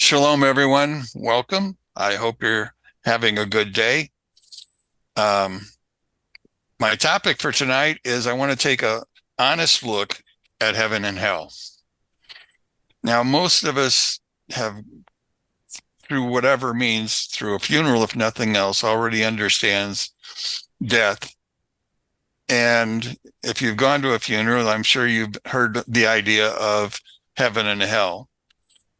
Shalom, everyone. Welcome. I hope you're having a good day. Um, my topic for tonight is I want to take a honest look at heaven and hell. Now, most of us have, through whatever means, through a funeral, if nothing else, already understands death. And if you've gone to a funeral, I'm sure you've heard the idea of heaven and hell.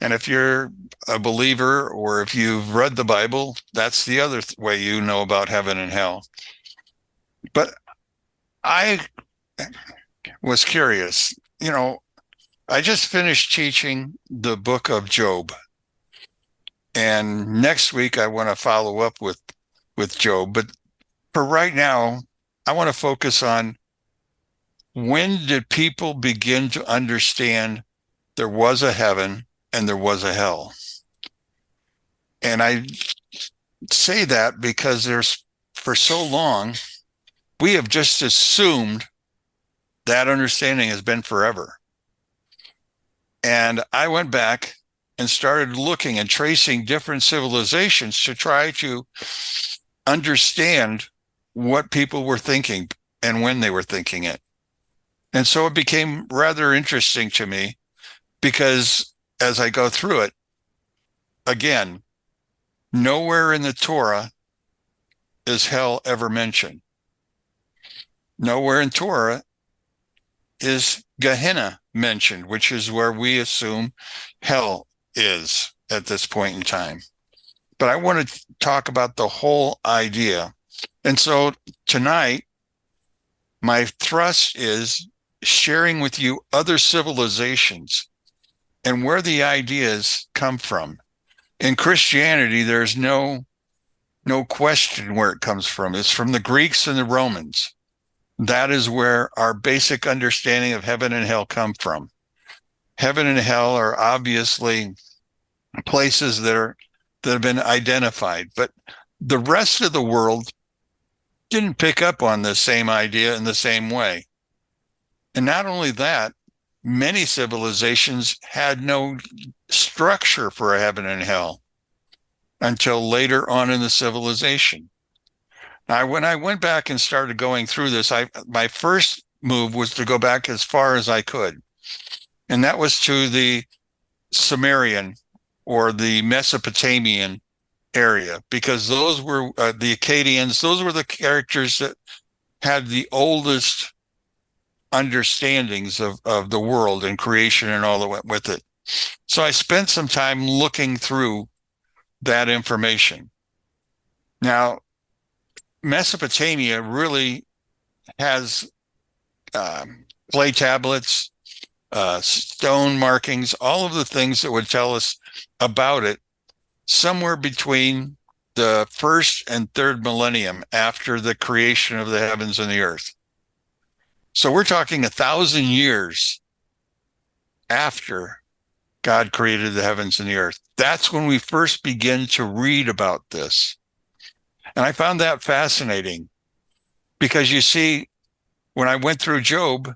And if you're a believer or if you've read the Bible, that's the other way you know about heaven and hell. But I was curious. I just finished teaching the book of Job. And next week I want to follow up with Job. But for right now, I want to focus on when did people begin to understand there was a heaven and there was a hell. And I say that because for so long, we have just assumed that understanding has been forever. And I went back and started looking and tracing different civilizations to try to understand what people were thinking and when they were thinking it. And so it became rather interesting to me because as I go through it, again, nowhere in the Torah is hell ever mentioned. Nowhere in Torah is Gehenna mentioned, which is where we assume hell is at this point in time. But I want to talk about the whole idea. And so tonight, my thrust is sharing with you other civilizations and where the ideas come from. In Christianity, there's no question where it comes from. It's from the Greeks and the Romans. That is where our basic understanding of heaven and hell come from. Heaven and hell are obviously places that have been identified, but the rest of the world didn't pick up on the same idea in the same way. And not only that, many civilizations had no structure for a heaven and hell until later on in the civilization. Now, when I went back and started going through this, my first move was to go back as far as I could. And that was to the Sumerian or the Mesopotamian area, because those were the Akkadians. Those were the characters that had the oldest understandings of the world and creation and all that went with it. So I spent some time looking through that information. Now, Mesopotamia really has clay tablets, stone markings, all of the things that would tell us about it somewhere between the first and third millennium after the creation of the heavens and the earth. So we're talking 1,000 years after God created the heavens and the earth. That's when we first begin to read about this. And I found that fascinating because you see, when I went through Job's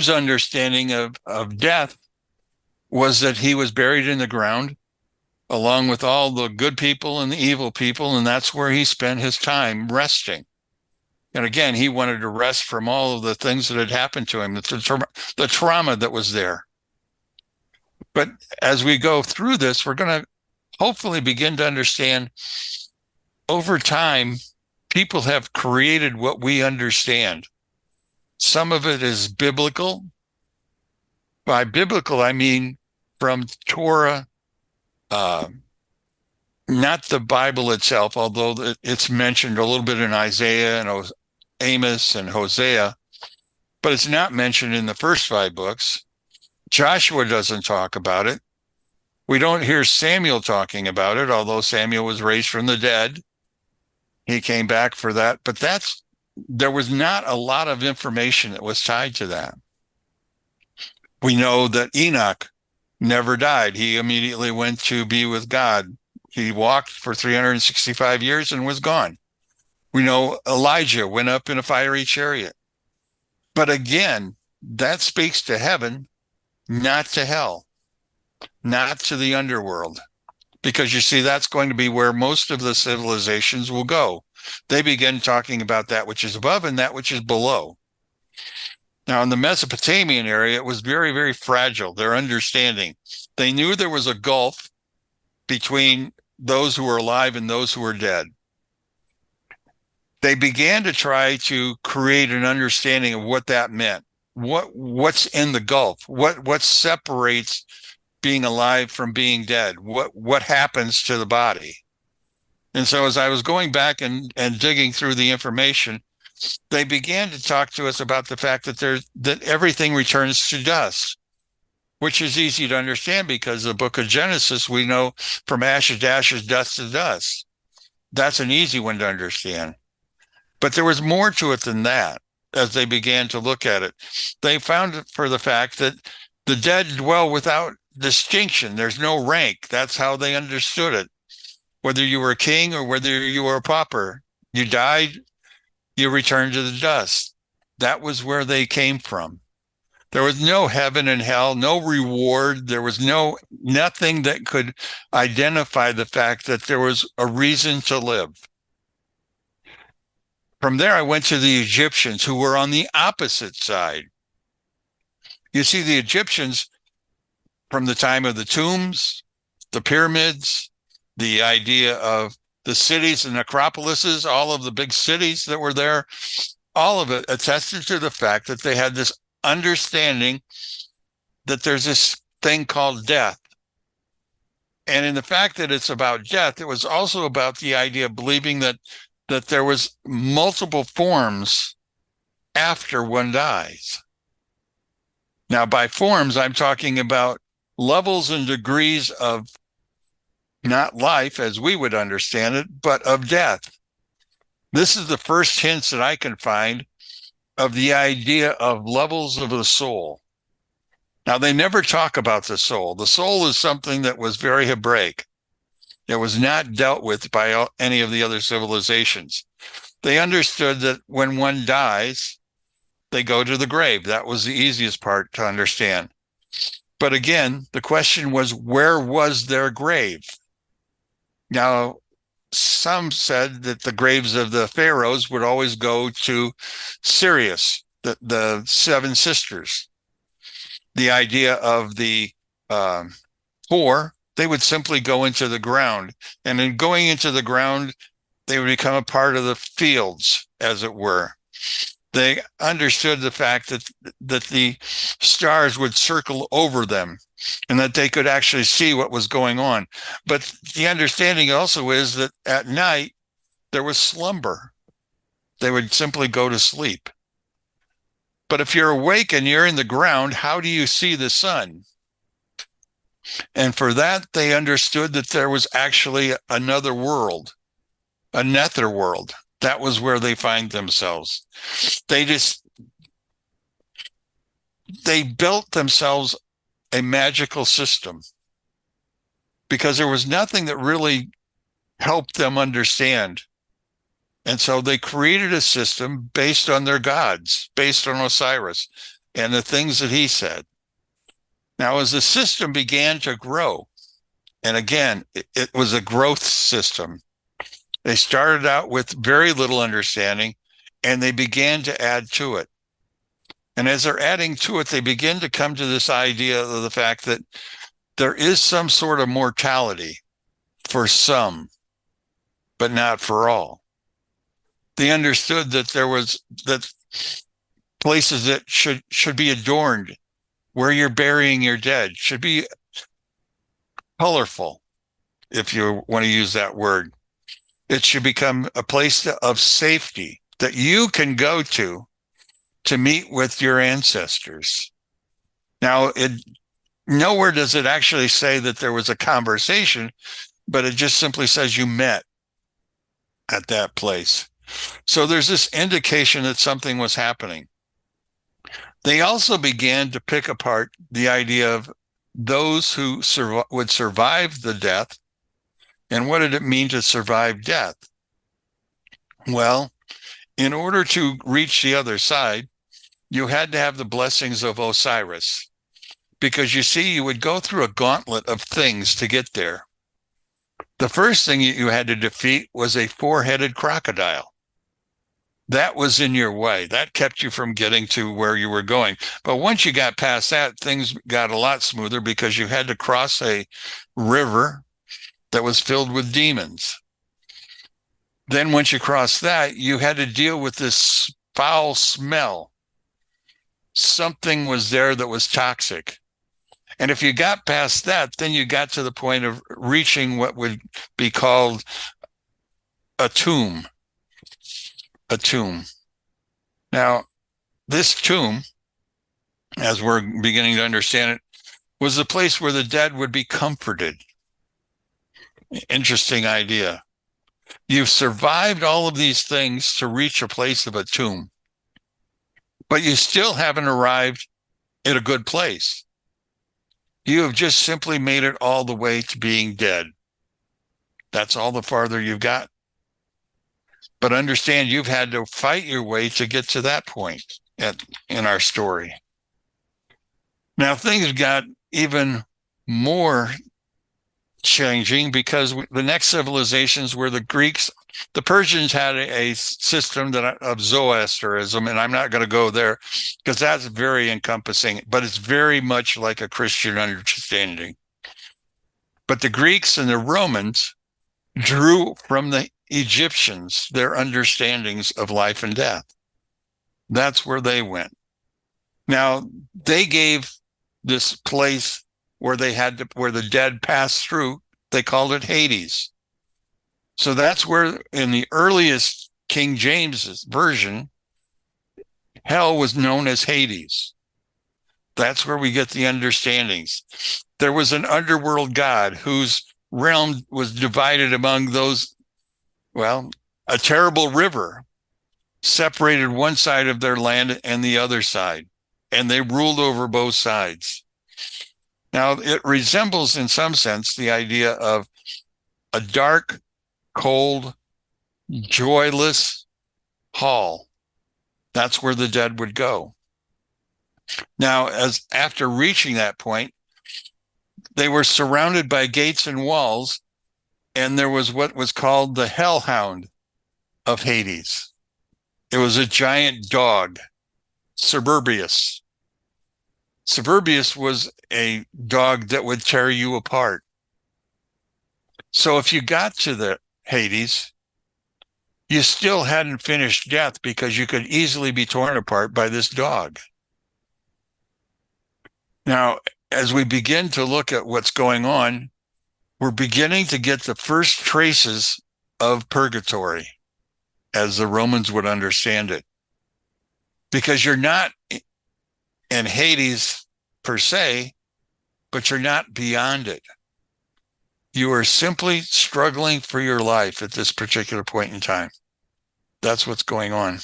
understanding of death was that he was buried in the ground along with all the good people and the evil people, and that's where he spent his time resting. And again, he wanted to rest from all of the things that had happened to him, the trauma that was there. But as we go through this, we're going to hopefully begin to understand over time, people have created what we understand. Some of it is biblical. By biblical, I mean from Torah, not the Bible itself, although it's mentioned a little bit in Isaiah and Amos and Hosea, but it's not mentioned in the first 5 books. Joshua doesn't talk about it. We don't hear Samuel talking about it, although Samuel was raised from the dead. He came back for that, but there was not a lot of information that was tied to that. We know that Enoch never died. He immediately went to be with God. He walked for 365 years and was gone. We know Elijah went up in a fiery chariot. But again, that speaks to heaven, not to hell. not to the underworld. Because you see, that's going to be where most of the civilizations will go. They begin talking about that which is above and that which is below. Now, in the Mesopotamian area, it was very, very fragile, their understanding. They knew there was a gulf between those who were alive and those who were dead. They began to try to create an understanding of what that meant. What's in the gulf? What separates being alive from being dead? What happens to the body? And so as I was going back and digging through the information, they began to talk to us about the fact that everything returns to dust, which is easy to understand because the book of Genesis, we know from ashes to ashes, dust to dust. That's an easy one to understand. But there was more to it than that as they began to look at it. They found it for the fact that the dead dwell without distinction. There's no rank. That's how they understood it. Whether you were a king or whether you were a pauper, you died, you returned to the dust. That was where they came from. There was no heaven and hell, no reward. There was nothing that could identify the fact that there was a reason to live. From there, I went to the Egyptians, who were on the opposite side. You see, the Egyptians, from the time of the tombs, the pyramids, the idea of the cities and necropolises, all of the big cities that were there, all of it attested to the fact that they had this understanding that there's this thing called death. And in the fact that it's about death, it was also about the idea of believing that there was multiple forms after one dies. Now, by forms, I'm talking about levels and degrees of not life as we would understand it, but of death. This is the first hints that I can find of the idea of levels of the soul. Now, they never talk about the soul. The soul is something that was very Hebraic. It was not dealt with by any of the other civilizations. They understood that when one dies, they go to the grave. That was the easiest part to understand. But again, the question was, where was their grave? Now, some said that the graves of the pharaohs would always go to Sirius, the seven sisters. The idea of the poor, they would simply go into the ground. And in going into the ground, they would become a part of the fields, as it were. They understood the fact that the stars would circle over them and that they could actually see what was going on. But the understanding also is that at night, there was slumber. They would simply go to sleep. But if you're awake and you're in the ground, how do you see the sun? And for that, they understood that there was actually another world, a nether world. That was where they find themselves. They built themselves a magical system because there was nothing that really helped them understand. And so they created a system based on their gods, based on Osiris and the things that he said. Now, as the system began to grow, and again, it was a growth system. They started out with very little understanding, and they began to add to it. And as they're adding to it, they begin to come to this idea of the fact that there is some sort of mortality for some, but not for all. They understood that there was that places that should be adorned, where you're burying your dead, should be colorful, if you want to use that word. It should become a place of safety that you can go to meet with your ancestors. Now, nowhere does it actually say that there was a conversation, but it just simply says you met at that place. So there's this indication that something was happening. They also began to pick apart the idea of those who would survive the death. And what did it mean to survive death? Well, in order to reach the other side, you had to have the blessings of Osiris, because you see, you would go through a gauntlet of things to get there. The first thing you had to defeat was a four-headed crocodile. That was in your way. That kept you from getting to where you were going. But once you got past that, things got a lot smoother because you had to cross a river that was filled with demons. Then once you crossed that, you had to deal with this foul smell. Something was there that was toxic. And if you got past that, then you got to the point of reaching what would be called a tomb. A tomb. Now, this tomb, as we're beginning to understand it, was the place where the dead would be comforted. Interesting idea. You've survived all of these things to reach a place of a tomb, but you still haven't arrived at a good place. You have just simply made it all the way to being dead. That's all the farther you've got. But understand, you've had to fight your way to get to that point in our story. Now, things got even more changing because the next civilizations were the Greeks. The Persians had a system of Zoroastrianism, and I'm not going to go there because that's very encompassing, but it's very much like a Christian understanding. But the Greeks and the Romans drew from the Egyptians their understandings of life and death. That's where they went. Now, they gave this place where the dead passed through, they called it Hades. So that's where, in the earliest King James version, hell was known as Hades. That's where we get the understandings. There was an underworld god whose realm was divided among those, well, a terrible river separated one side of their land and the other side, and they ruled over both sides. Now, it resembles, in some sense, the idea of a dark, cold, joyless hall. That's where the dead would go. Now, after reaching that point, they were surrounded by gates and walls, and there was what was called the hellhound of Hades. It was a giant dog, Cerberus. Cerberus was a dog that would tear you apart. So if you got to the Hades, you still hadn't finished death because you could easily be torn apart by this dog. Now, as we begin to look at what's going on, we're beginning to get the first traces of purgatory, as the Romans would understand it. Because you're not in Hades per se, but you're not beyond it. You are simply struggling for your life at this particular point in time. That's what's going on.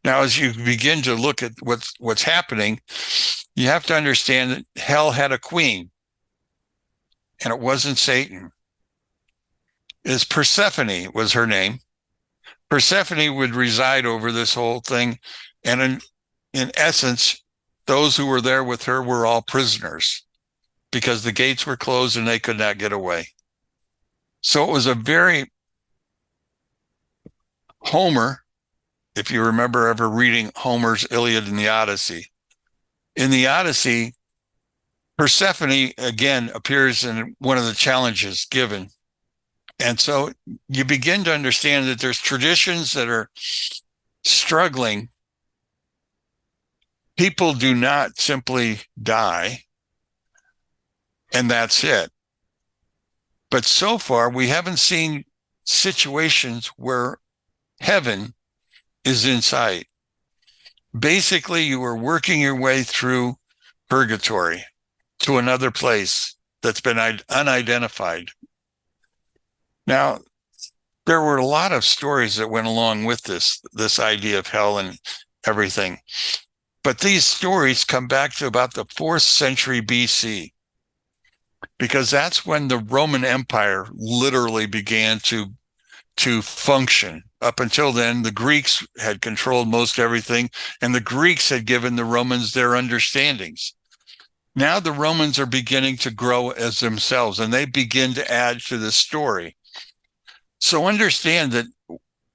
Now, as you begin to look at what's happening, you have to understand that hell had a queen, and it wasn't Satan. It's Persephone was her name. Persephone would reside over this whole thing, and in essence, those who were there with her were all prisoners because the gates were closed and they could not get away. So it was a very Homer, if you remember ever reading Homer's Iliad and the Odyssey. In the Odyssey, Persephone again appears in one of the challenges given. And so you begin to understand that there's traditions that are struggling. People do not simply die, and that's it. But so far, we haven't seen situations where heaven is in sight. Basically, you are working your way through purgatory to another place that's been unidentified. Now, there were a lot of stories that went along with this idea of hell and everything. But these stories come back to about the 4th century BC, because that's when the Roman Empire literally began to function. Up until then, the Greeks had controlled most everything, and the Greeks had given the Romans their understandings. Now the Romans are beginning to grow as themselves, and they begin to add to the story. So understand that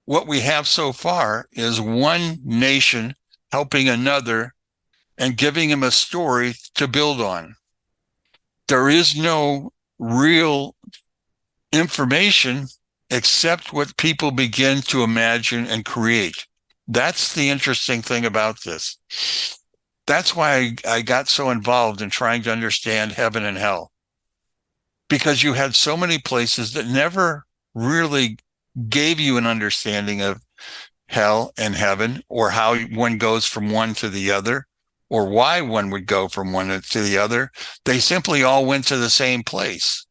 what we have so far is one nation helping another and giving him a story to build on. There is no real information except what people begin to imagine and create. That's the interesting thing about this. That's why I got so involved in trying to understand heaven and hell, because you had so many places that never really gave you an understanding of hell and heaven, or how one goes from one to the other, or why one would go from one to the other. They simply all went to the same place.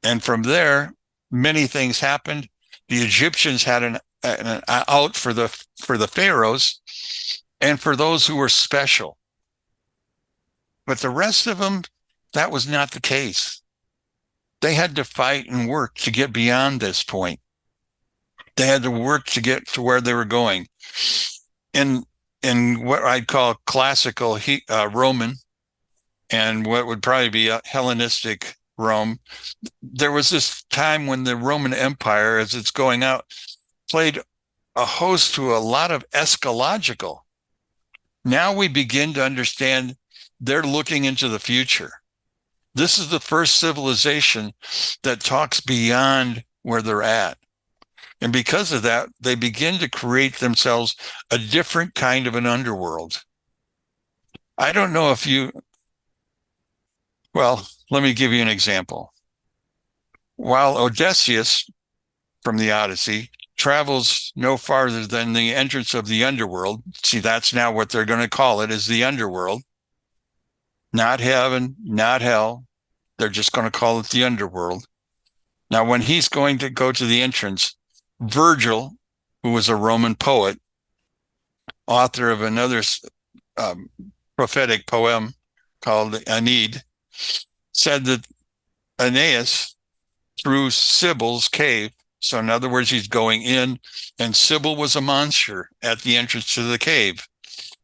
And from there, many things happened. The Egyptians had an out for the pharaohs and for those who were special. But the rest of them, that was not the case. They had to fight and work to get beyond this point. They had to work to get to where they were going. In what I'd call classical Roman, and what would probably be a Hellenistic Rome, there was this time when the Roman Empire, as it's going out, played a host to a lot of eschatological. Now we begin to understand they're looking into the future. This is the first civilization that talks beyond where they're at. And because of that, they begin to create themselves a different kind of an underworld. I don't know if well, let me give you an example. While Odysseus from the Odyssey travels no farther than the entrance of the underworld, see, that's now what they're going to call it, is the underworld. Not heaven, not hell. They're just going to call it the underworld. Now, when he's going to go to the entrance, Virgil, who was a Roman poet, author of another prophetic poem called Aeneid, said that Aeneas, through Sibyl's cave, so in other words, he's going in, and Sibyl was a monster at the entrance to the cave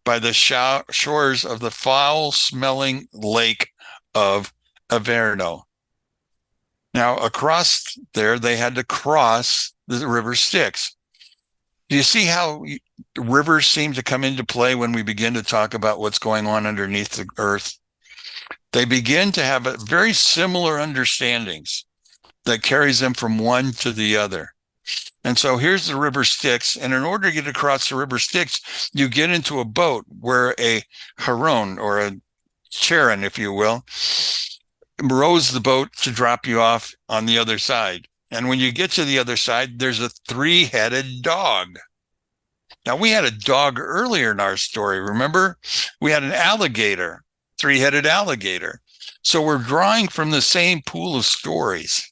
by the shores of the foul-smelling lake of Averno. Now, across there, they had to cross the river Styx. Do you see how rivers seem to come into play when we begin to talk about what's going on underneath the earth? They begin to have very similar understandings that carries them from one to the other. And so here's the river Styx, and in order to get across the river Styx, you get into a boat where a Heron, or a Charon, if you will, rows the boat to drop you off on the other side. And when you get to the other side, there's a three-headed dog. Now, we had a dog earlier in our story, remember? We had an alligator, three-headed alligator. So we're drawing from the same pool of stories.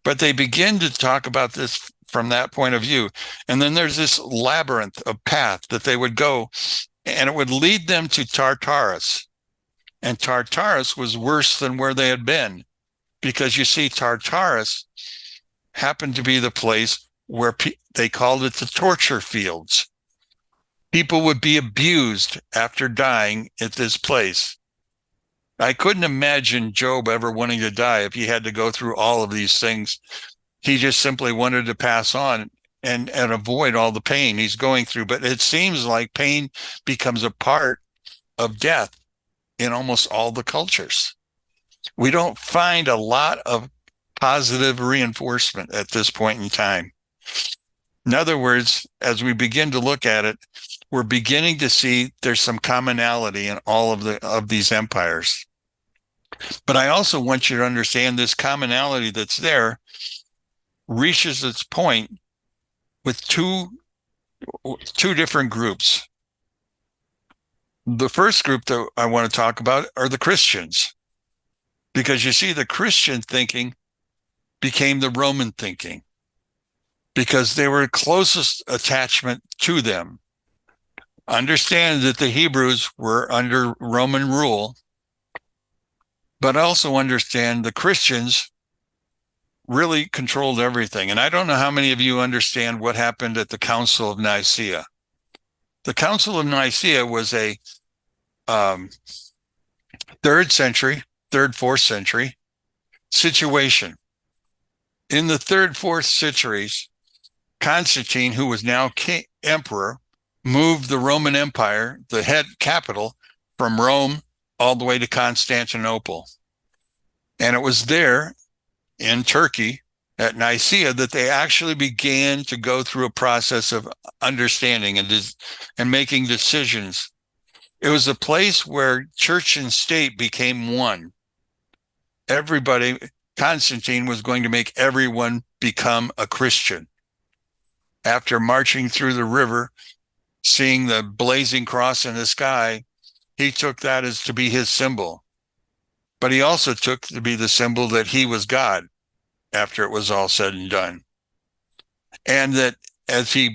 But they begin to talk about this from that point of view. And then there's this labyrinth of path that they would go, and it would lead them to Tartarus. And Tartarus was worse than where they had been, because you see, Tartarus happened to be the place where they called it the torture fields. People would be abused after dying at this place. I couldn't imagine Job ever wanting to die if he had to go through all of these things. He just simply wanted to pass on and avoid all the pain he's going through. But it seems like pain becomes a part of death in almost all the cultures. We don't find a lot of positive reinforcement at this point in time. In other words, as we begin to look at it, we're beginning to see there's some commonality in all of these empires. But I also want you to understand this commonality that's there reaches its point with two different groups. The first group that I want to talk about are the Christians, because you see, the Christian thinking became the Roman thinking because they were closest attachment to them. Understand that the Hebrews were under Roman rule, but also understand the Christians really controlled everything. And I don't know how many of you understand what happened at the Council of Nicaea. The Council of Nicaea was third century, third, fourth century situation. In the third, fourth centuries, Constantine, who was now emperor, moved the Roman Empire, the head capital, from Rome all the way to Constantinople. And it was there in Turkey at Nicaea that they actually began to go through a process of understanding and making decisions. It was a place where church and state became one. Everybody, Constantine was going to make everyone become a Christian. After marching through the river, seeing the blazing cross in the sky, he took that as to be his symbol. But he also took to be the symbol that he was God after it was all said and done. And that as we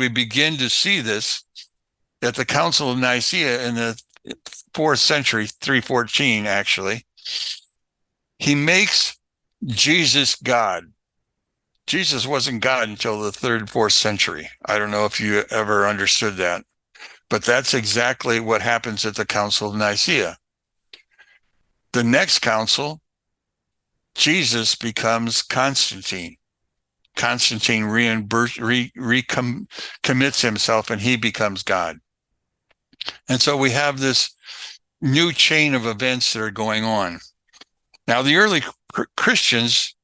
begin to see this, at the Council of Nicaea in the 4th century, 314 actually, he makes Jesus God. Jesus wasn't God until the 3rd, 4th century. I don't know if you ever understood that, but that's exactly what happens at the Council of Nicaea. The next council, Jesus becomes Constantine. Constantine recommits himself and he becomes God. And so we have this new chain of events that are going on. Now, the early Christians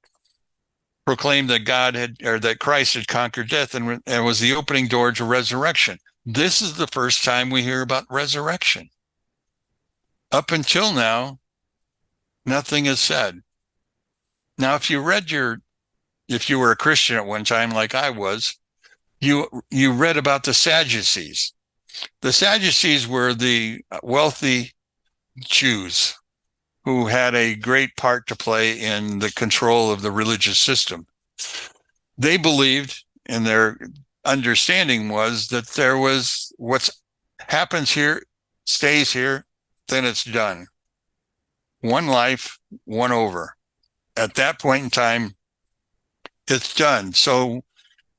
proclaimed that that Christ had conquered death and was the opening door to resurrection. This is the first time we hear about resurrection. Up until now, nothing is said. Now, if you were a Christian at one time, like I was, you read about the Sadducees. The Sadducees were the wealthy Jews who had a great part to play in the control of the religious system. They believed, and their understanding was, that there was what happens here, stays here, then it's done. One life, one over. At that point in time, it's done. So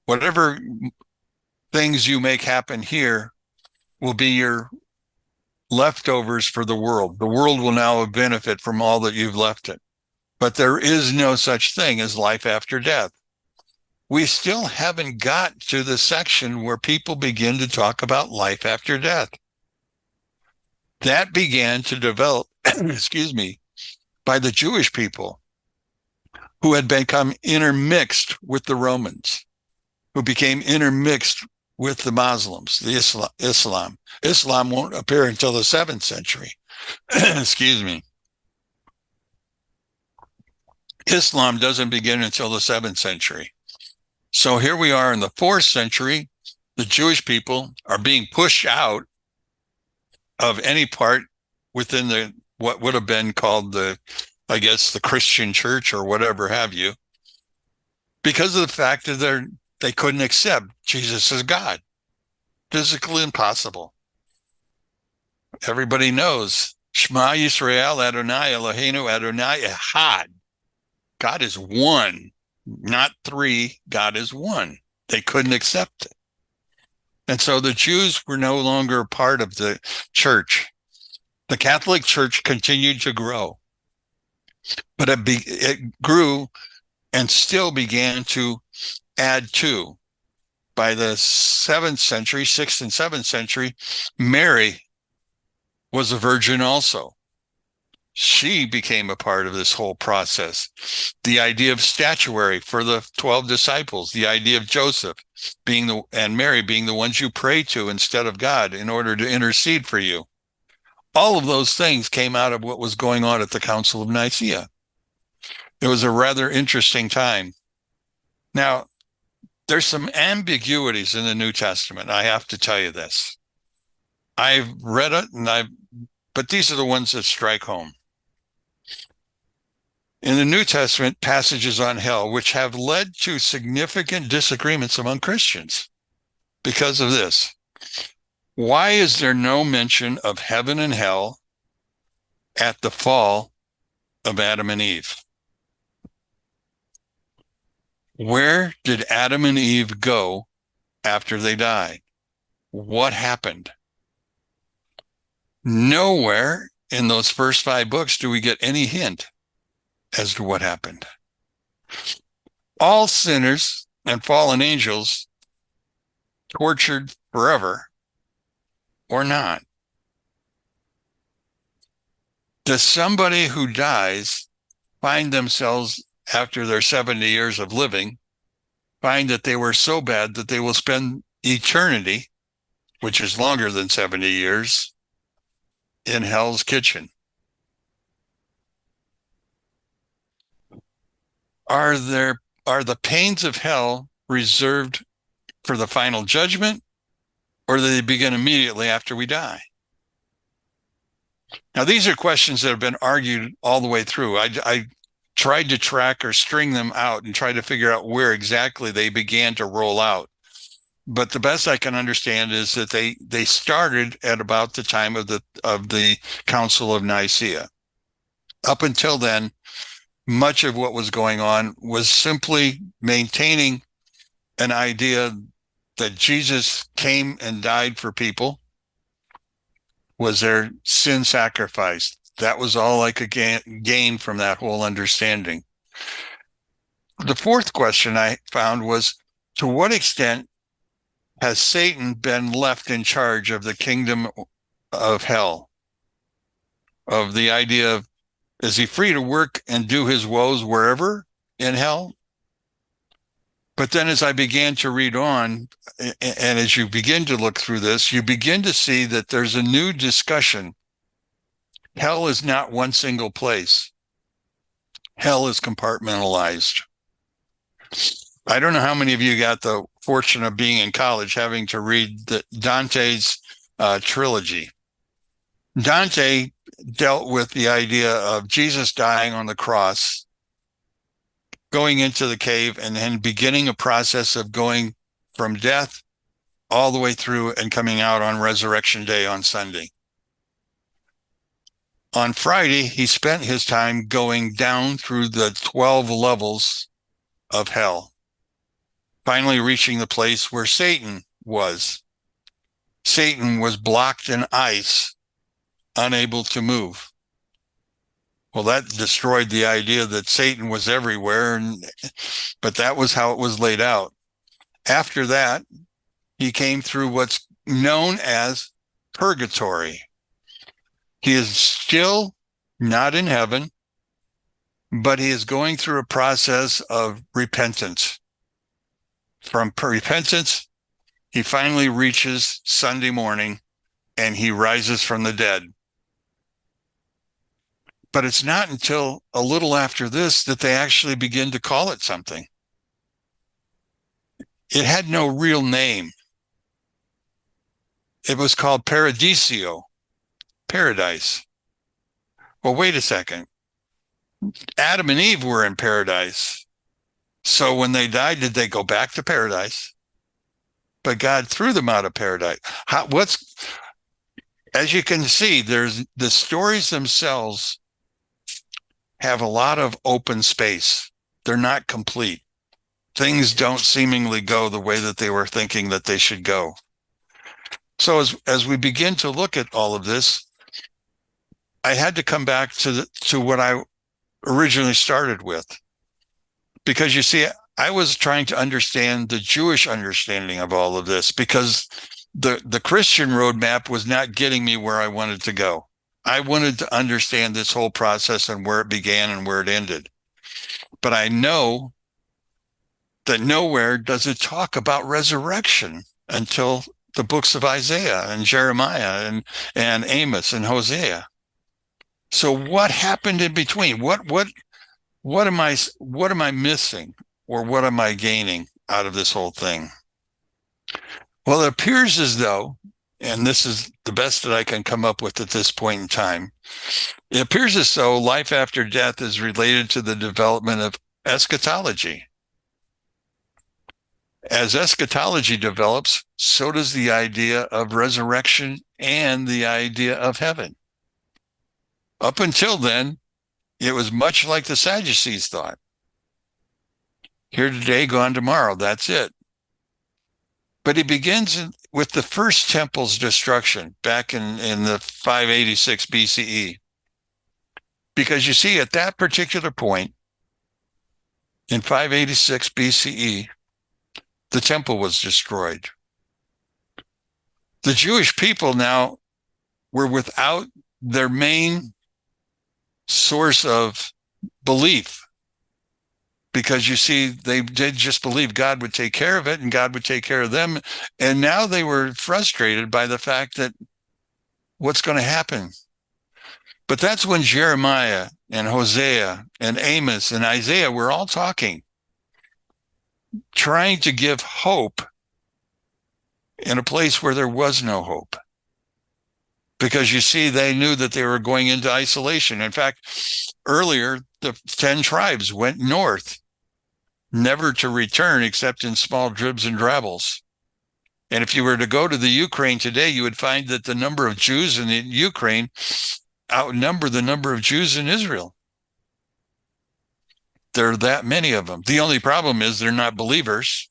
whatever things you make happen here will be your leftovers for the world. The world will now benefit from all that you've left it. But there is no such thing as life after death. We still haven't got to the section where people begin to talk about life after death. That began to develop, by the Jewish people who had become intermixed with the Romans, who became intermixed with the Muslims, the Islam. Islam won't appear until the 7th century. Islam doesn't begin until the 7th century. So here we are in the 4th century. The Jewish people are being pushed out of any part within what would have been called the Christian church or whatever have you, because of the fact that they couldn't accept Jesus as God. Physically impossible. Everybody knows Shema Yisrael Adonai Eloheinu Adonai Echad. God is one, not three. God is one. They couldn't accept it. And so the Jews were no longer a part of the church. The Catholic Church continued to grow, but it grew and still began to add to. By the 7th century, 6th and 7th century, Mary was a virgin also. She became a part of this whole process. The idea of statuary for the 12 disciples, the idea of Joseph and Mary being the ones you pray to instead of God in order to intercede for you. All of those things came out of what was going on at the Council of Nicaea. It was a rather interesting time. Now, there's some ambiguities in the New Testament. I have to tell you this. I've read it, but these are the ones that strike home. In the New Testament, passages on hell, which have led to significant disagreements among Christians because of this. Why is there no mention of heaven and hell at the fall of Adam and Eve? Where did Adam and Eve go after they died? What happened? Nowhere in those first 5 books do we get any hint as to what happened. All sinners and fallen angels tortured forever or not? Does somebody who dies find themselves, after their 70 years of living, find that they were so bad that they will spend eternity, which is longer than 70 years, in hell's kitchen? Are the pains of hell reserved for the final judgment, or do they begin immediately after we die? Now, these are questions that have been argued all the way through. I tried to track or string them out and try to figure out where exactly they began to roll out. But the best I can understand is that they started at about the time of the Council of Nicaea. Up until then, much of what was going on was simply maintaining an idea that Jesus came and died for people, was their sin sacrificed. That was all I could gain from that whole understanding. The fourth question I found was, to what extent has Satan been left in charge of the kingdom of hell? Of the idea of, is he free to work and do his woes wherever in hell? But then as I began to read on, and as you begin to look through this, you begin to see that there's a new discussion. Hell is not one single place. Hell is compartmentalized. I don't know how many of you got the fortune of being in college having to read Dante's trilogy. Dante dealt with the idea of Jesus dying on the cross, going into the cave, and then beginning a process of going from death all the way through and coming out on Resurrection Day on Sunday. On Friday, he spent his time going down through the 12 levels of hell, finally reaching the place where Satan was. Satan was blocked in ice, unable to move. Well, that destroyed the idea that Satan was everywhere, but that was how it was laid out. After that, he came through what's known as purgatory. He is still not in heaven, but he is going through a process of repentance. From repentance, he finally reaches Sunday morning and he rises from the dead. But it's not until a little after this that they actually begin to call it something. It had no real name. It was called Paradisio, paradise. Well, wait a second. Adam and Eve were in paradise. So when they died, did they go back to paradise? But God threw them out of paradise. As you can see, there's the stories themselves have a lot of open space. They're not complete. Things don't seemingly go the way that they were thinking that they should go. So as we begin to look at all of this, I had to come back to what I originally started with. Because you see, I was trying to understand the Jewish understanding of all of this, because the Christian roadmap was not getting me where I wanted to go. I wanted to understand this whole process and where it began and where it ended. But I know that nowhere does it talk about resurrection until the books of Isaiah and Jeremiah and Amos and Hosea. So what happened in between? What am I missing, or what am I gaining out of this whole thing? Well, it appears as though, and this is the best that I can come up with at this point in time, it appears as though life after death is related to the development of eschatology. As eschatology develops, so does the idea of resurrection and the idea of heaven. Up until then, it was much like the Sadducees thought. Here today, gone tomorrow, that's it. But he begins with the first temple's destruction back in the 586 BCE. Because you see, at that particular point, in 586 BCE, the temple was destroyed. The Jewish people now were without their main source of belief, because you see, they did just believe God would take care of it and God would take care of them. And now they were frustrated by the fact that what's going to happen? But that's when Jeremiah and Hosea and Amos and Isaiah were all talking, trying to give hope in a place where there was no hope. Because you see, they knew that they were going into isolation. In fact, earlier, the 10 tribes went north, never to return except in small dribs and drabbles. And if you were to go to the Ukraine today, you would find that the number of Jews in the Ukraine outnumber the number of Jews in Israel. There are that many of them. The only problem is they're not believers.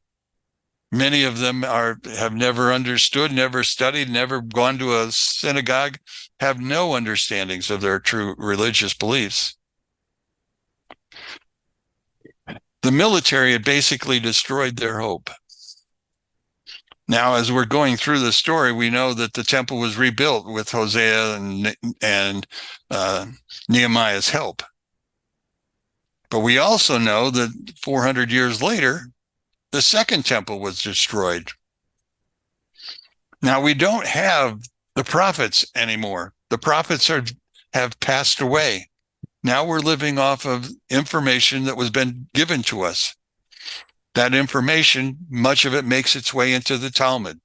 Many of them have never understood, never studied, never gone to a synagogue, have no understandings of their true religious beliefs. The military had basically destroyed their hope. Now, as we're going through the story, we know that the temple was rebuilt with Hosea and Nehemiah's help. But we also know that 400 years later, the second temple was destroyed. Now, we don't have the prophets anymore. The prophets have passed away. Now we're living off of information that was been given to us. That information, much of it makes its way into the Talmud.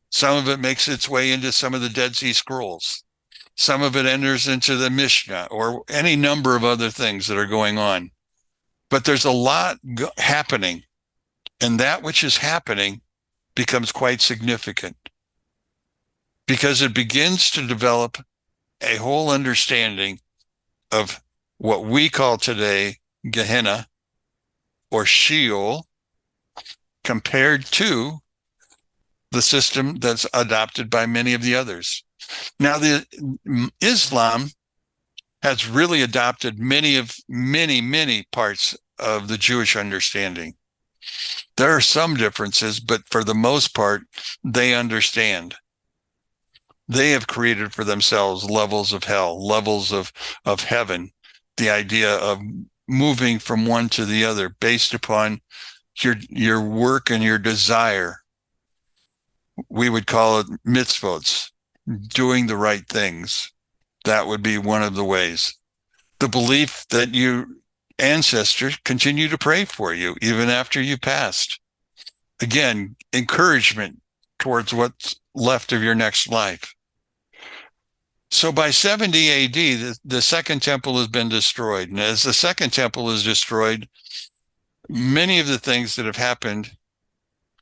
Some of it makes its way into some of the Dead Sea Scrolls. Some of it enters into the Mishnah or any number of other things that are going on. But there's a lot happening. And that which is happening becomes quite significant, because it begins to develop a whole understanding of what we call today Gehenna or Sheol, compared to the system that's adopted by many of the others. Now, Islam has really adopted many parts of the Jewish understanding. There are some differences, but for the most part, they understand. They have created for themselves levels of hell, levels of heaven, the idea of moving from one to the other based upon your work and your desire. We would call it mitzvot, doing the right things. That would be one of the ways. The belief that your ancestors continue to pray for you even after you passed. Again, encouragement towards what's left of your next life. So by 70 AD, the second temple has been destroyed. And as the second temple is destroyed, many of the things that have happened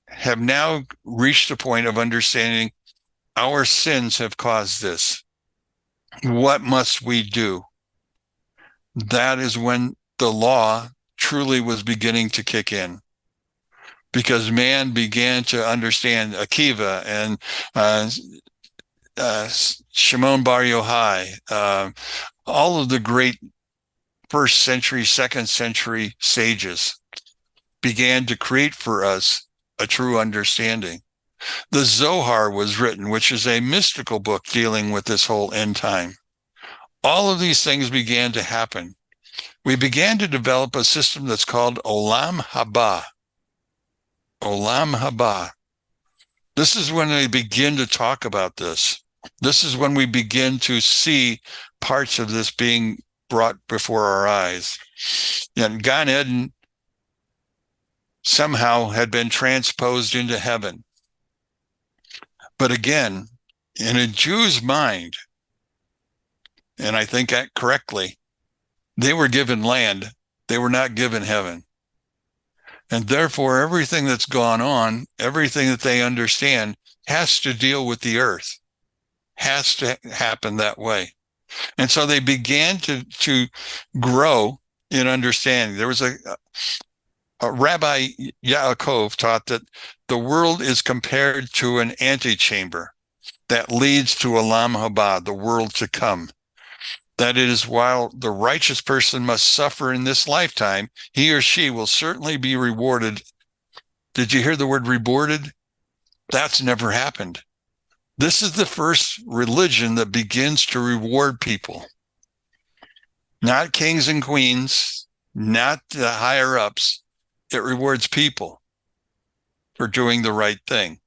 have now reached the point of understanding our sins have caused this. What must we do? That is when the law truly was beginning to kick in, because man began to understand Akiva and Shimon Bar Yochai, all of the great first century, second century sages began to create for us a true understanding. The Zohar was written, which is a mystical book dealing with this whole end time. All of these things began to happen. We began to develop a system that's called Olam Haba. Olam Haba. This is when they begin to talk about this. This is when we begin to see parts of this being brought before our eyes. And Gan Eden somehow had been transposed into heaven. But again, in a Jew's mind, and I think that correctly, they were given land. They were not given heaven. And therefore, everything that's gone on, everything that they understand has to deal with the earth, has to happen that way. And so they began to grow in understanding. There was Rabbi Yaakov taught that the world is compared to an antechamber that leads to Olam Haba, the world to come. That it is while the righteous person must suffer in this lifetime, he or she will certainly be rewarded. Did you hear the word rewarded? That's never happened. This is the first religion that begins to reward people. Not kings and queens, not the higher ups. It rewards people for doing the right thing.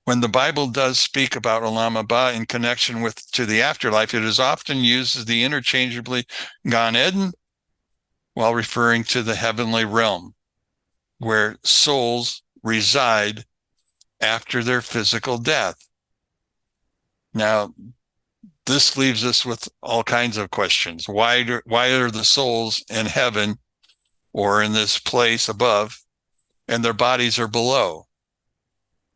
When the Bible does speak about Olam Haba in connection to the afterlife, it is often used as the interchangeably Gan Eden while referring to the heavenly realm, where souls reside after their physical death. Now, this leaves us with all kinds of questions. Why are the souls in heaven or in this place above and their bodies are below?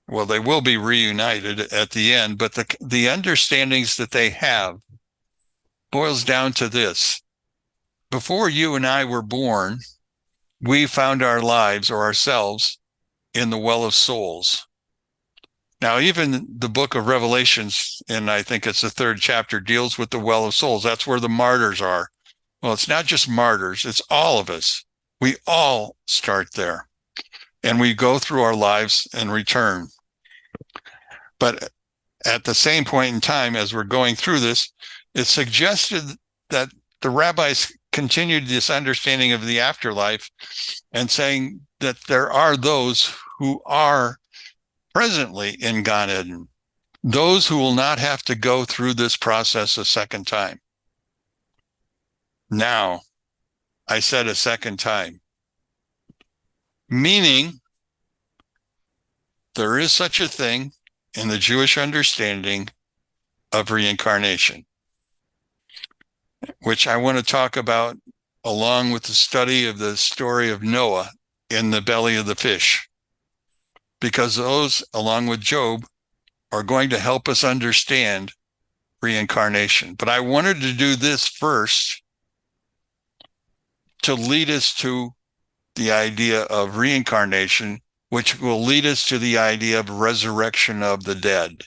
Well, they will be reunited at the end, but the understandings that they have boils down to this. Before you and I were born, we found our lives or ourselves in the well of souls. Now, even the book of Revelations, and I think it's the 3rd chapter, deals with the well of souls. That's where the martyrs are. Well, it's not just martyrs, it's all of us. We all start there, and we go through our lives and return. But at the same point in time, as we're going through this, it's suggested that the rabbis continued this understanding of the afterlife and saying that there are those who are presently in Gan Eden, those who will not have to go through this process a second time. Now, I said a second time, meaning there is such a thing in the Jewish understanding of reincarnation, which I want to talk about along with the study of the story of Noah in the belly of the fish, because those, along with Job, are going to help us understand reincarnation. But I wanted to do this first to lead us to the idea of reincarnation, which will lead us to the idea of resurrection of the dead.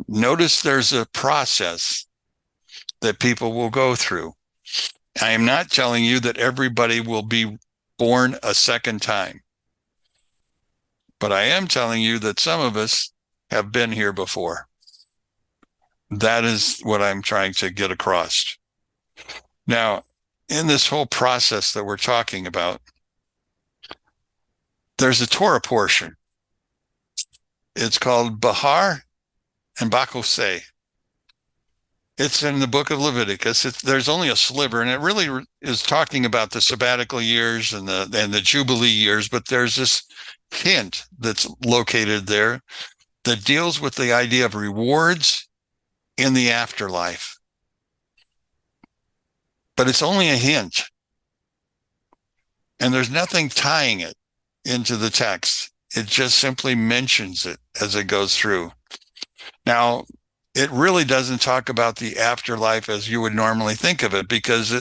Notice there's a process that people will go through. I am not telling you that everybody will be born a second time, but I am telling you that some of us have been here before. That is what I'm trying to get across. Now, in this whole process that we're talking about, there's a Torah portion. It's called Bahar and Bakoseh. It's in the book of Leviticus. There's only a sliver, and it really is talking about the sabbatical years and the Jubilee years, but there's this hint that's located there that deals with the idea of rewards in the afterlife. But it's only a hint, and there's nothing tying it into the text. It just simply mentions it as it goes through. Now, it really doesn't talk about the afterlife as you would normally think of it, because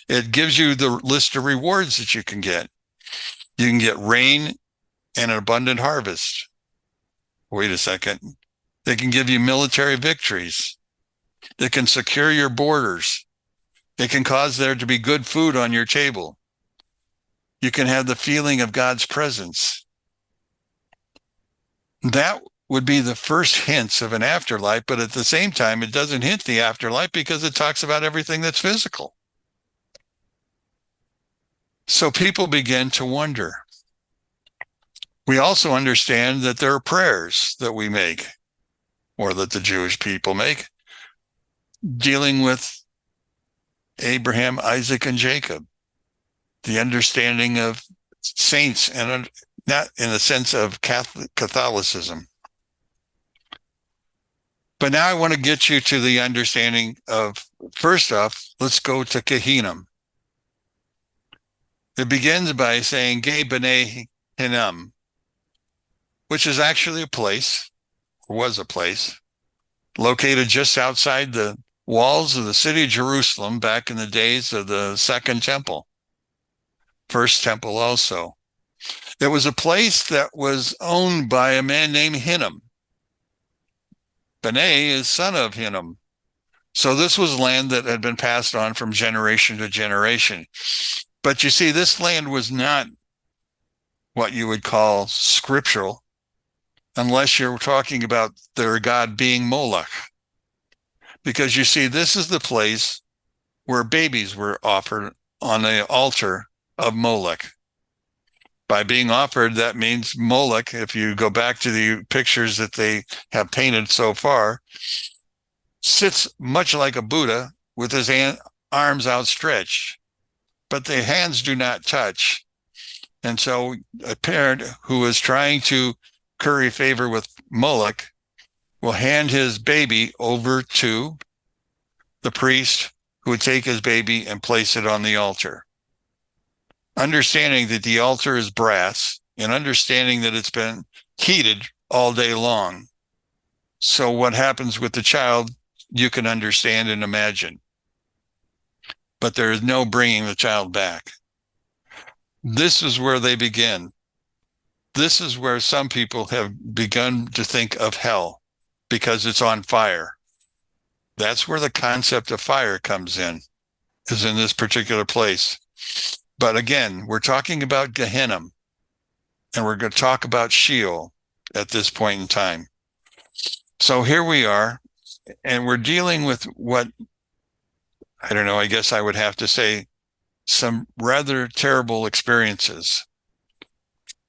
it gives you the list of rewards that you can get. You can get rain and an abundant harvest. Wait a second. They can give you military victories. They can secure your borders. They can cause there to be good food on your table. You can have the feeling of God's presence. That would be the first hints of an afterlife, but at the same time, it doesn't hint the afterlife because it talks about everything that's physical. So people begin to wonder. We also understand that there are prayers that we make, or that the Jewish people make, dealing with Abraham, Isaac, and Jacob, the understanding of saints, and not in the sense of Catholicism. But now I want to get you to the understanding of, first off, let's go to Gehinnom. It begins by saying, Ge B'nai Hinnom, which is actually a place, or was a place, located just outside the walls of the city of Jerusalem back in the days of the Second Temple. first temple also. It was a place that was owned by a man named Hinnom. Bruaene is son of Hinnom. So this was land that had been passed on from generation to generation. But you see, this land was not what you would call scriptural, unless you're talking about their god being Moloch. Because you see, this is the place where babies were offered on the altar of Moloch. By being offered, that means Moloch, if you go back to the pictures that they have painted so far, sits much like a Buddha with his arms outstretched, but the hands do not touch. And so a parent who is trying to curry favor with Moloch will hand his baby over to the priest, who would take his baby and place it on the altar. Understanding that the altar is brass and understanding that it's been heated all day long. So what happens with the child, you can understand and imagine. But there is no bringing the child back. This is where they begin. This is where some people have begun to think of hell because it's on fire. That's where the concept of fire comes in, is in this particular place. But again, we're talking about Gehenna, and we're going to talk about Sheol at this point in time. So here we are, and we're dealing with what, I don't know, I guess I would have to say, some rather terrible experiences.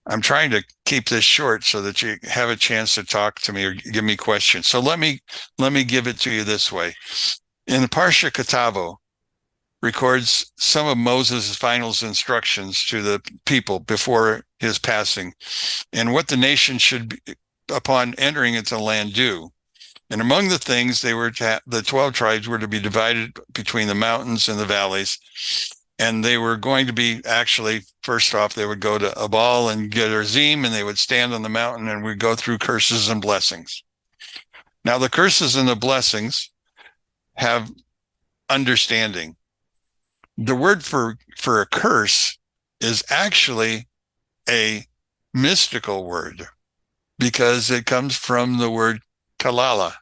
I'm trying to keep this short so that you have a chance to talk to me or give me questions. So let me give it to you this way. In the Parsha Ketavo, records some of Moses' final instructions to the people before his passing and what the nation should be, upon entering into the land, do. And among the things, they were the 12 tribes were to be divided between the mountains and the valleys. And they were going to be, actually, first off, they would go to Abal and Gerizim, and they would stand on the mountain and we'd go through curses and blessings. Now, the curses and the blessings have understanding. The word for a curse is actually a mystical word because it comes from the word kalala.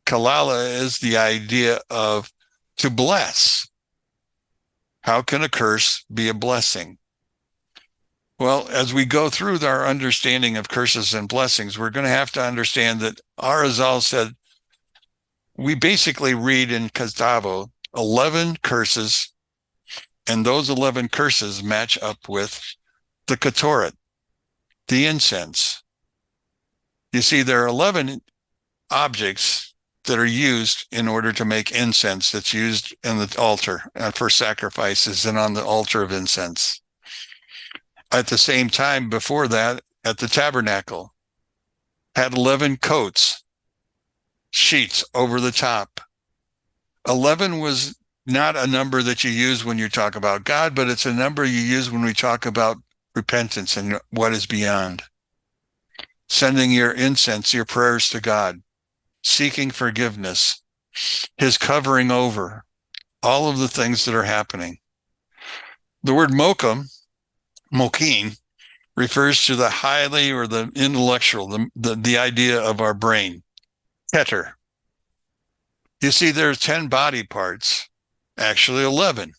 Kalala is the idea of to bless. How can a curse be a blessing? Well, as we go through our understanding of curses and blessings, we're going to have to understand that Arizal said, we basically read in Ketavo 11 curses, and those 11 curses match up with the Ketoret, the incense. You see, there are 11 objects that are used in order to make incense that's used in the altar for sacrifices and on the altar of incense. At the same time, before that, at the tabernacle, had 11 coats, sheets over the top. 11 was not a number that you use when you talk about God, but it's a number you use when we talk about repentance and what is beyond. Sending your incense, your prayers to God, seeking forgiveness, his covering over, all of the things that are happening. The word mokim, refers to the highly or the intellectual, the idea of our brain. Keter. You see, there's 10 body parts, actually 11.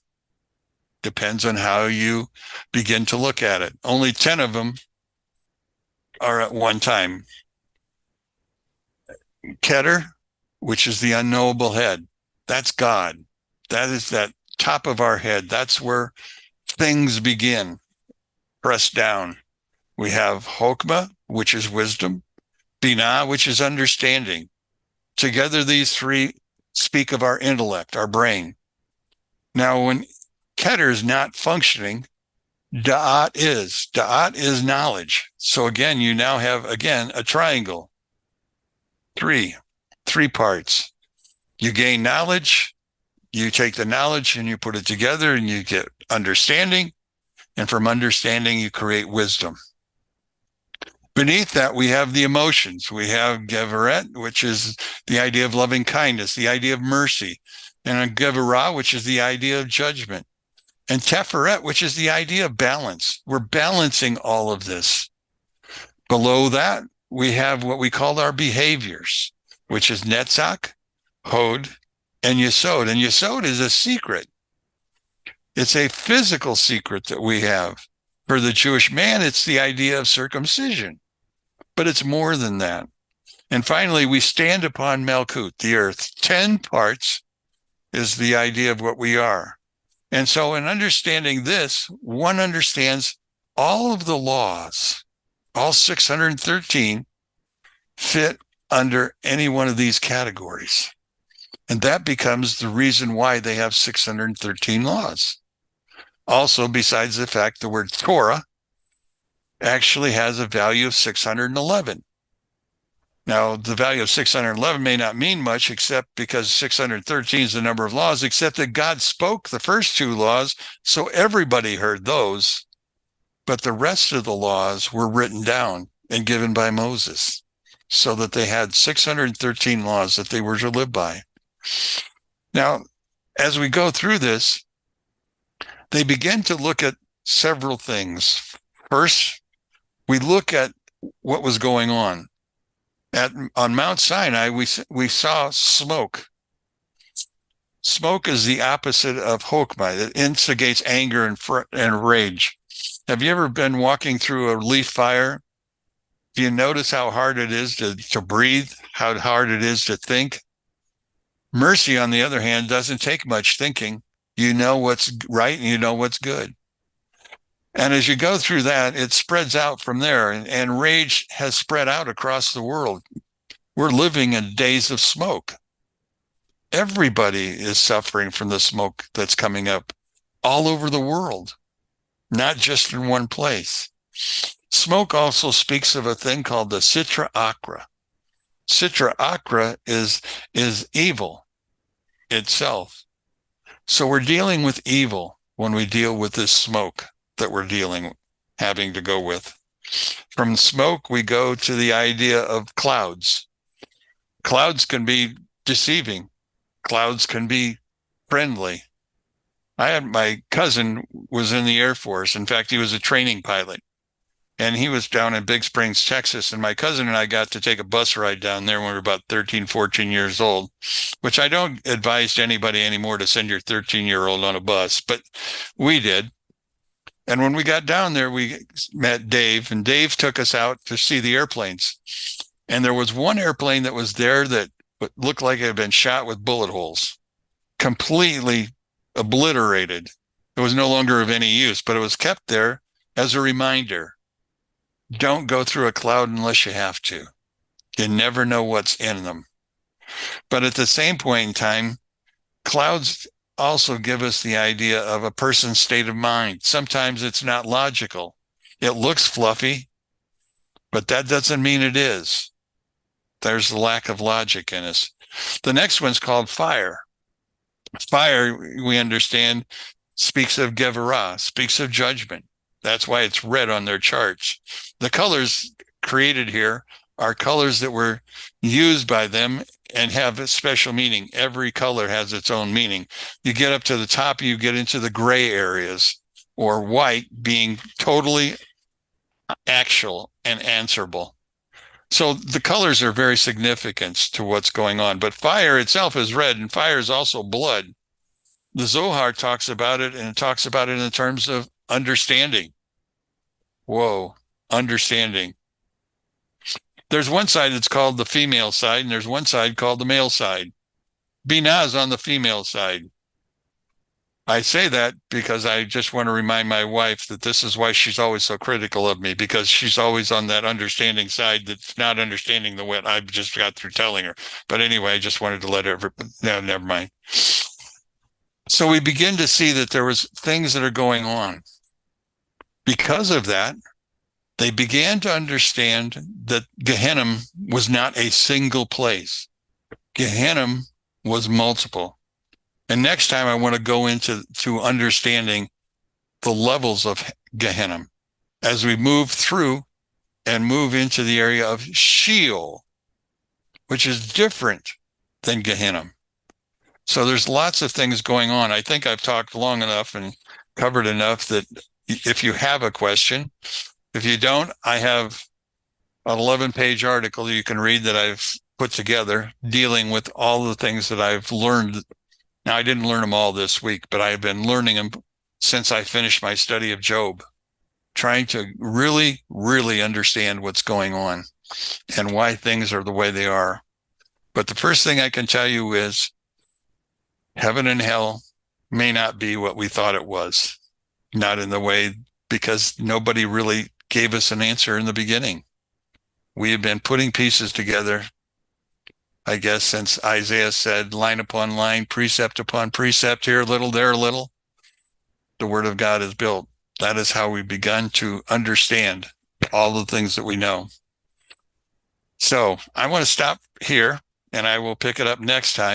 Depends on how you begin to look at it. Only 10 of them are at one time. Keter, which is the unknowable head, that's God. That is that top of our head. That's where things begin. Pressed down. We have Hokmah, which is wisdom, Binah, which is understanding. Together, these three speak of our intellect, our brain. Now, when Keter is not functioning, Da'at is. Da'at is knowledge. So again, you now have, again, a triangle. Three parts. You gain knowledge, you take the knowledge and you put it together and you get understanding. And from understanding, you create wisdom. Beneath that, we have the emotions. We have Geveret, which is the idea of loving kindness, the idea of mercy, and Geverah, which is the idea of judgment. and Teferet, which is the idea of balance. We're balancing all of this. Below that, we have what we call our behaviors, which is Netzach, Hod, and Yesod. And Yesod is a secret. It's a physical secret that we have. For the Jewish man, it's the idea of circumcision, but it's more than that. And finally, we stand upon Malkut, the earth. 10 parts is the idea of what we are. And so in understanding this, one understands all of the laws, all 613 fit under any one of these categories. And that becomes the reason why they have 613 laws. Also, besides the fact the word Torah actually has a value of 611. Now, the value of 611 may not mean much, except because 613 is the number of laws, except that God spoke the first 2 laws, so everybody heard those. But the rest of the laws were written down and given by Moses, so that they had 613 laws that they were to live by. Now, as we go through this, they begin to look at several things. First, we look at what was going on. On Mount Sinai, we saw smoke. Smoke is the opposite of chokmah. It instigates anger and rage. Have you ever been walking through a leaf fire? Do you notice how hard it is to breathe, how hard it is to think? Mercy, on the other hand, doesn't take much thinking. You know what's right and you know what's good. And as you go through that, it spreads out from there, and rage has spread out across the world. We're living in days of smoke. Everybody is suffering from the smoke that's coming up all over the world, not just in one place. Smoke also speaks of a thing called the Sitra Achra. Sitra Achra is evil itself. So we're dealing with evil when we deal with this smoke that we're having to go with. From smoke, we go to the idea of clouds. Clouds can be deceiving. Clouds can be friendly. My cousin was in the Air Force. In fact, he was a training pilot. And he was down in Big Springs, Texas. And my cousin and I got to take a bus ride down there when we were about 13, 14 years old, which I don't advise to anybody anymore to send your 13-year-old on a bus, but we did. And when we got down there, we met Dave, and Dave took us out to see the airplanes. And there was one airplane that was there that looked like it had been shot with bullet holes, completely obliterated. It was no longer of any use, but it was kept there as a reminder. Don't go through a cloud unless you have to. You never know what's in them. But at the same point in time, clouds also give us the idea of a person's state of mind. Sometimes it's not logical. It looks fluffy, but that doesn't mean it is. There's the lack of logic in us. The next one's called fire. Fire, we understand, speaks of Gevarah, speaks of judgment. That's why it's red on their charts. The colors created here are colors that were used by them and have a special meaning. Every color has its own meaning. You get up to the top, you get into the gray areas, or white being totally actual and answerable. So the colors are very significant to what's going on. But fire itself is red, and fire is also blood. The Zohar talks about it, and it talks about it in terms of understanding. Whoa, understanding. There's one side that's called the female side, and there's one side called the male side. Binah is on the female side. I say that because I just want to remind my wife that this is why she's always so critical of me, because she's always on that understanding side that's not understanding the what I've just got through telling her. But anyway, I just wanted to let her, no, never mind. So we begin to see that there was things that are going on. Because of that, they began to understand that Gehenna was not a single place. Gehenna was multiple. And next time I want to go into understanding the levels of Gehenna as we move through and move into the area of Sheol, which is different than Gehenna. So there's lots of things going on. I think I've talked long enough, and covered enough that if you have a question, if you don't, I have an 11-page article you can read that I've put together dealing with all the things that I've learned. Now, I didn't learn them all this week, but I've been learning them since I finished my study of Job, trying to really, really understand what's going on and why things are the way they are. But the first thing I can tell you is heaven and hell may not be what we thought it was, not in the way, because nobody really gave us an answer in the beginning. We have been putting pieces together, I guess, since Isaiah said line upon line, precept upon precept, here a little, there a little. The word of God is built. That is how we've begun to understand all the things that we know. So I want to stop here, and I will pick it up next time.